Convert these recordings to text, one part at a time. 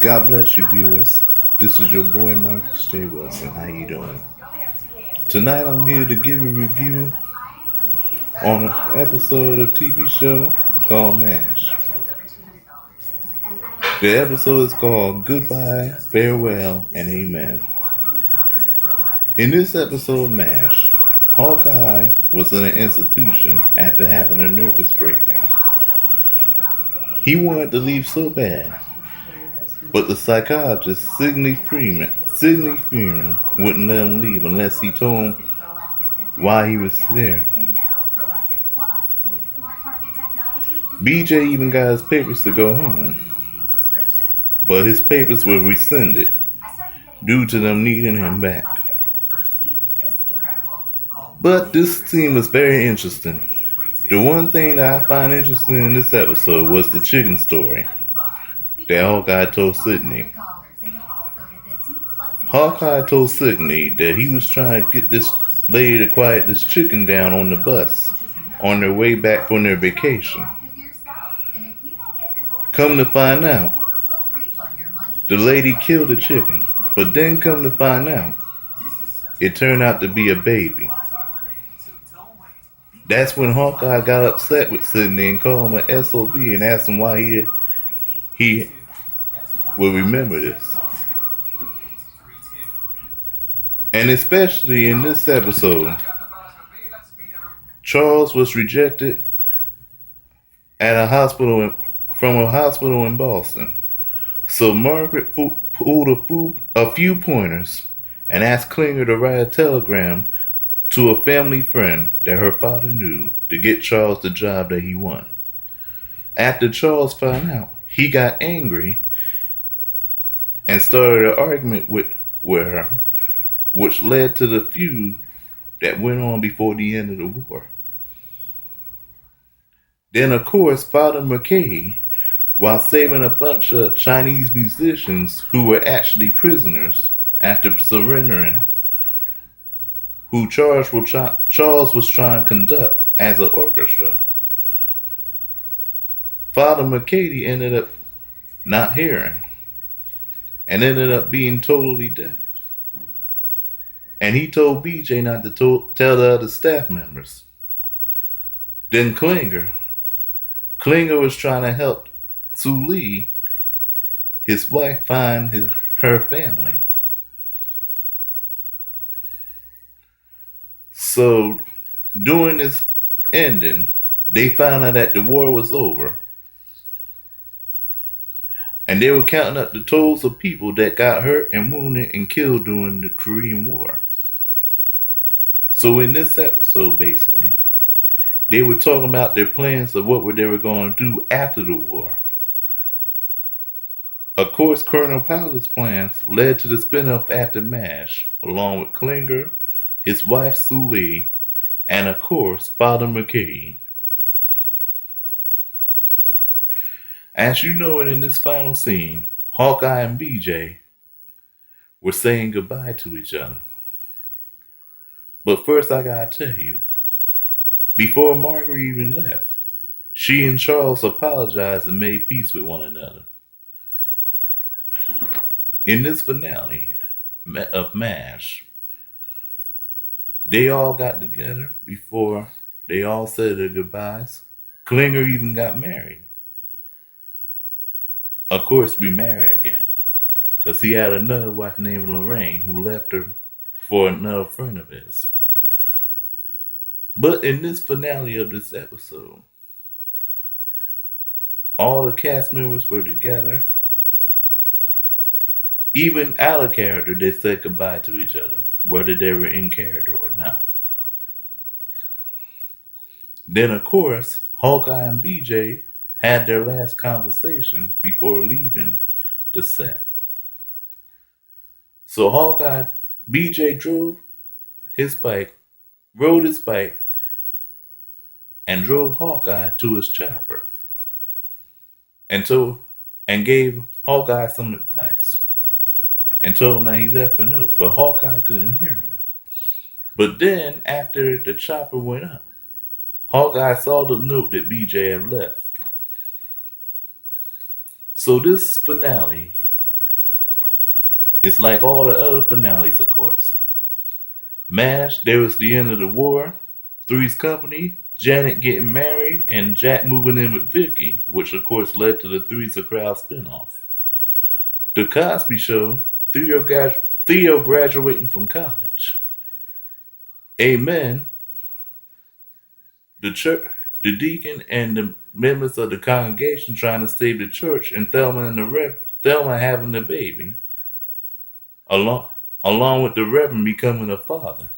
God bless you, viewers. This is your boy Marcus J. Wilson. How you doing? Tonight I'm here to give a review on an episode of TV show called MASH. The episode is called Goodbye, Farewell, and Amen. In this episode of MASH, Hawkeye was in an institution after having a nervous breakdown. He wanted to leave so bad, but the psychologist Sidney Freeman wouldn't let him leave unless he told him why he was there. BJ even got his papers to go home, but his papers were rescinded due to them needing him back. But this scene was very interesting. The one thing that I find interesting in this episode was the chicken story that Hawkeye told Sidney. Hawkeye told Sidney that he was trying to get this lady to quiet this chicken down on the bus on their way back from their vacation. Come to find out, the lady killed the chicken, but then come to find out, it turned out to be a baby. That's when Hawkeye got upset with Sidney and called him an SOB and asked him why he would remember this. And especially in this episode, Charles was rejected at a hospital from a hospital in Boston. So Margaret pulled a few pointers and asked Klinger to write a telegram to a family friend that her father knew to get Charles the job that he wanted. After Charles found out, he got angry and started an argument with her, which led to the feud that went on before the end of the war. Then, of course, Father McKay, while saving a bunch of Chinese musicians who were actually prisoners after surrendering, who Charles was trying to conduct as an orchestra, Father McKay ended up not hearing and ended up being totally deaf. And he told BJ not to tell the other staff members. Then Klinger was trying to help Sue Lee, his wife, find her family. So during this ending, they found out that the war was over. And they were counting up the totals of people that got hurt and wounded and killed during the Korean War. So in this episode, basically, they were talking about their plans of what they were going to do after the war. Of course, Colonel Powell's plans led to the spin-off after MASH, along with Klinger, his wife Sue Lee, and of course, Father McKay. As you know it in this final scene, Hawkeye and BJ were saying goodbye to each other. But first I gotta tell you, before Margaret even left, she and Charles apologized and made peace with one another. In this finale of MASH, they all got together before they all said their goodbyes. Klinger even got married. Of course, remarried again, because he had another wife named Lorraine who left her for another friend of his. But in this finale of this episode, all the cast members were together. Even out of character, they said goodbye to each other, whether they were in character or not. Then, of course, Hawkeye and BJ had their last conversation before leaving the set. So BJ rode his bike, and drove Hawkeye to his chopper and gave Hawkeye some advice and told him that he left a note, but Hawkeye couldn't hear him. But then, after the chopper went up, Hawkeye saw the note that BJ had left. So this finale It's like all the other finales, of course. MASH, there was the end of the war, Three's Company, Janet getting married, and Jack moving in with Vicky, which of course led to the Three's a Crowd spinoff. The Cosby Show, Theo graduating from college. Amen, the church, the deacon, and the members of the congregation trying to save the church, and Thelma having the baby, along along with the Reverend becoming a father.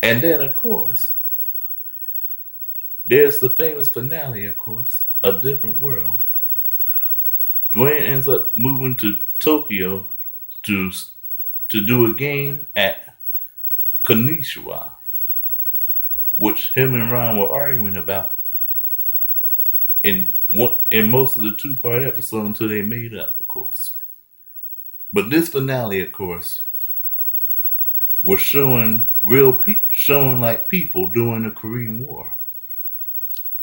And then, of course, there's the famous finale, of course, A Different World. Dwayne ends up moving to Tokyo to do a game at Kanishiwa, which him and Ron were arguing about in most of the two-part episode until they made up, of course. But this finale, of course, was showing like people during the Korean War,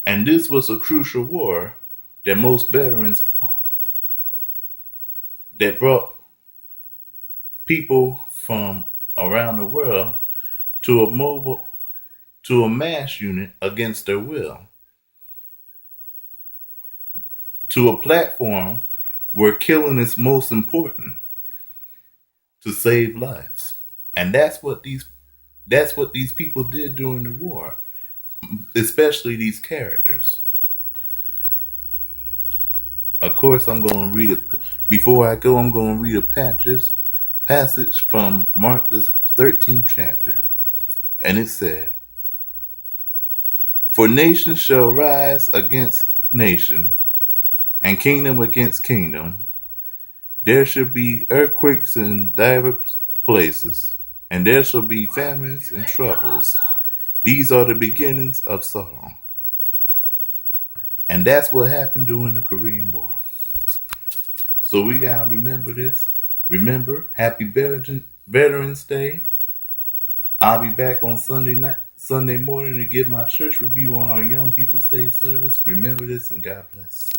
and this was a crucial war that most veterans fought, that brought people from around the world to a mass unit against their will, to a platform where killing is most important to save lives. And that's what these people did during the war, especially these characters. Of course, I'm going to read it. Before I go, I'm going to read a passage from Mark the 13th chapter. And it said, "For nation shall rise against nation, and kingdom against kingdom. There shall be earthquakes in divers places, and there shall be famines and troubles. These are the beginnings of sorrow." And that's what happened during the Korean War. So we gotta remember this. Remember, happy Veterans Day. I'll be back on Sunday morning to give my church review on our Young People's Day service. Remember this, and God bless.